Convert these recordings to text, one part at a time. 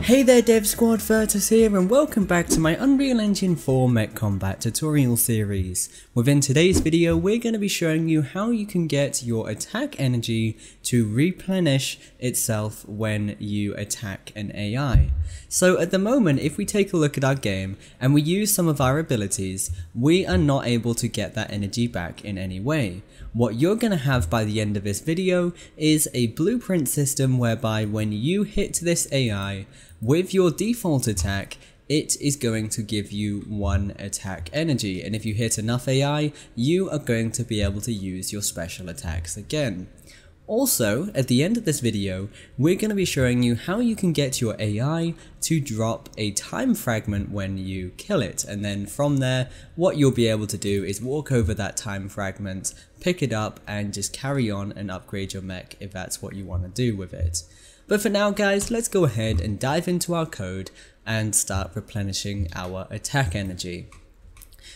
Hey there Dev Squad, Virtus here and welcome back to my Unreal Engine 4 Mech Combat tutorial series. Within today's video we're going to be showing you how you can get your attack energy to replenish itself when you attack an AI. So at the moment, if we take a look at our game and we use some of our abilities, we are not able to get that energy back in any way. What you're going to have by the end of this video is a blueprint system whereby when you hit this AI with your default attack, it is going to give you 1 attack energy, and if you hit enough AI, you are going to be able to use your special attacks again. Also, at the end of this video, we're going to be showing you how you can get your AI to drop a time fragment when you kill it, and then from there, what you'll be able to do is walk over that time fragment, pick it up, and just carry on and upgrade your mech if that's what you want to do with it. But for now guys, let's go ahead and dive into our code and start replenishing our attack energy.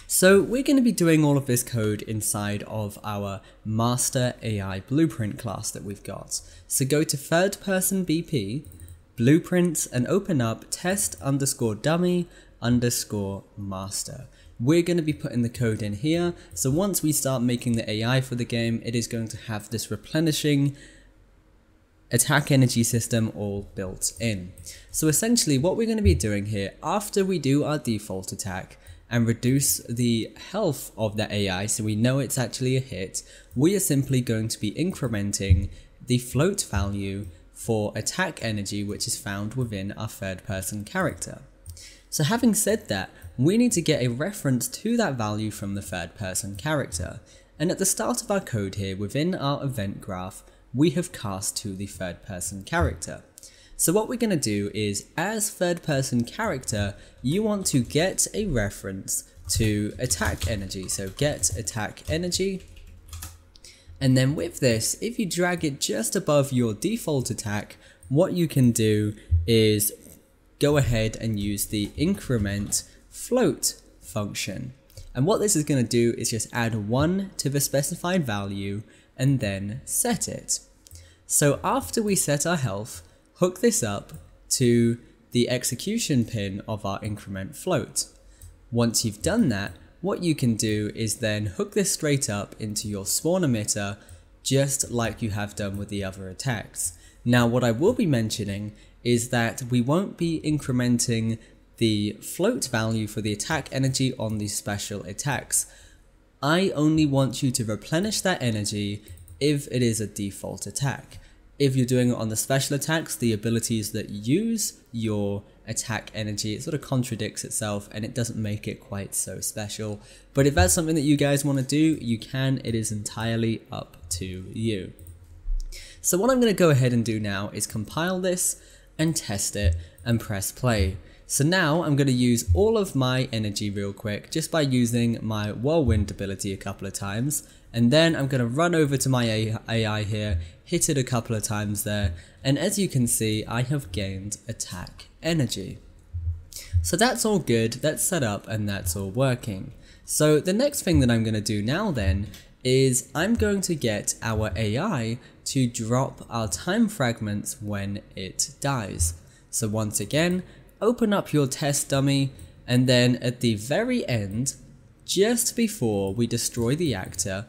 So we're going to be doing all of this code inside of our master AI blueprint class that we've got. So go to third person BP, blueprints, and open up test_dummy_master. We're going to be putting the code in here, so once we start making the AI for the game, it is going to have this replenishing attack energy system all built in. So essentially what we're going to be doing here, after we do our default attack and reduce the health of the AI so we know it's actually a hit, we are simply going to be incrementing the float value for attack energy which is found within our third person character. So having said that, we need to get a reference to that value from the third person character, and at the start of our code here within our event graph we have cast to the third person character. So what we're going to do is, as third person character, you want to get a reference to attack energy. So get attack energy, and then with this, if you drag it just above your default attack, what you can do is go ahead and use the increment float function. And what this is going to do is just add 1 to the specified value and then set it. So after we set our health, hook this up to the execution pin of our increment float. Once you've done that, what you can do is then hook this straight up into your spawn emitter, just like you have done with the other attacks. Now what I will be mentioning is that we won't be incrementing the float value for the attack energy on these special attacks. I only want you to replenish that energy if it is a default attack. If you're doing it on the special attacks, the abilities that use your attack energy, it sort of contradicts itself and it doesn't make it quite so special. But if that's something that you guys want to do, you can. It is entirely up to you. So what I'm going to go ahead and do now is compile this and test it and press play. So now I'm going to use all of my energy real quick just by using my whirlwind ability a couple of times, and then I'm going to run over to my AI here, hit it a couple of times there, and as you can see I have gained attack energy. So that's all good, that's set up and that's all working. So the next thing that I'm going to do now then is I'm going to get our AI to drop our time fragments when it dies. So once again, open up your test dummy, and then at the very end, just before we destroy the actor,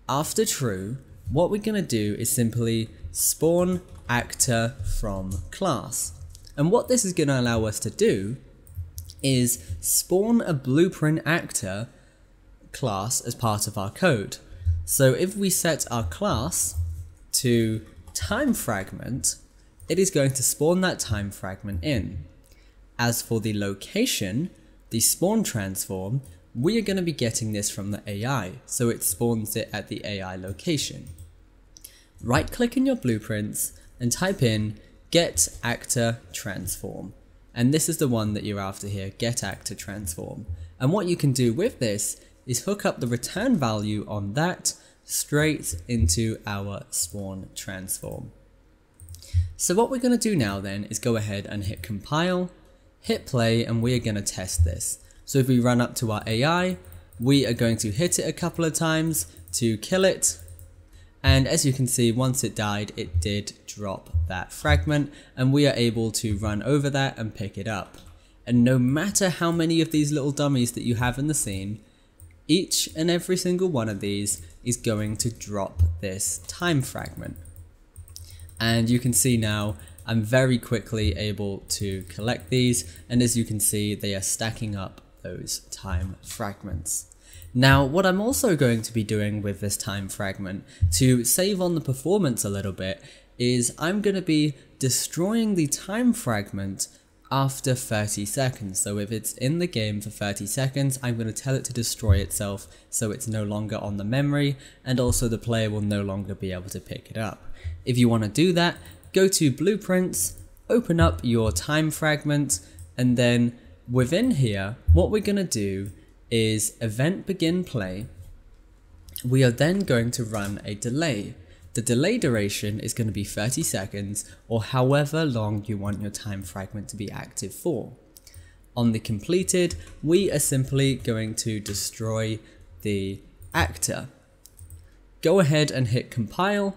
after true, what we're going to do is simply spawn actor from class. And what this is going to allow us to do is spawn a blueprint actor class as part of our code. So if we set our class to time fragment, it is going to spawn that time fragment in. As for the location, the spawn transform, we are going to be getting this from the AI, so it spawns it at the AI location. Right click in your blueprints and type in get actor transform, and this is the one that you're after here, get actor transform. And what you can do with this is hook up the return value on that straight into our spawn transform. So what we're going to do now then is go ahead and hit compile, hit play, and we are going to test this. So if we run up to our AI, we are going to hit it a couple of times to kill it, And as you can see, once it died, it did drop that fragment, and we are able to run over that and pick it up. And no matter how many of these little dummies that you have in the scene, each and every single one of these is going to drop this time fragment. And you can see now I'm very quickly able to collect these, and as you can see, they are stacking up those time fragments. Now, what I'm also going to be doing with this time fragment to save on the performance a little bit is I'm going to be destroying the time fragment after 30 seconds. So if it's in the game for 30 seconds, I'm going to tell it to destroy itself so it's no longer on the memory, and also the player will no longer be able to pick it up. If you want to do that, go to Blueprints, open up your time fragment, and then within here, what we're going to do is event begin play. We are then going to run a delay. The delay duration is going to be 30 seconds or however long you want your time fragment to be active for. On the completed, we are simply going to destroy the actor. Go ahead and hit compile,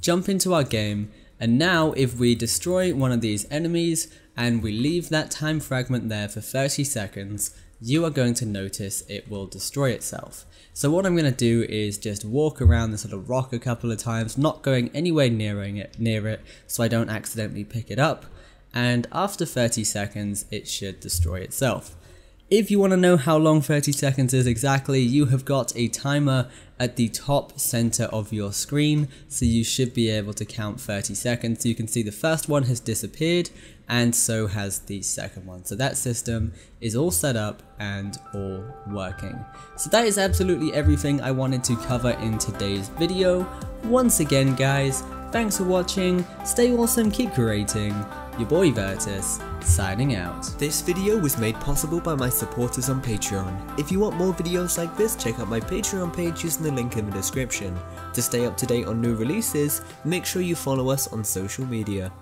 jump into our game, and now if we destroy one of these enemies and we leave that time fragment there for 30 seconds, you are going to notice it will destroy itself. So what I'm going to do is just walk around this little rock a couple of times, not going anywhere near it so I don't accidentally pick it up, and after 30 seconds it should destroy itself. If you want to know how long 30 seconds is exactly, you have got a timer at the top center of your screen, so you should be able to count 30 seconds. You can see the first one has disappeared, and so has the second one. So that system is all set up and all working. So that is absolutely everything I wanted to cover in today's video. Once again guys, thanks for watching, stay awesome, keep creating. Your boy Virtus, signing out. This video was made possible by my supporters on Patreon. If you want more videos like this, check out my Patreon page using the link in the description. To stay up to date on new releases, make sure you follow us on social media.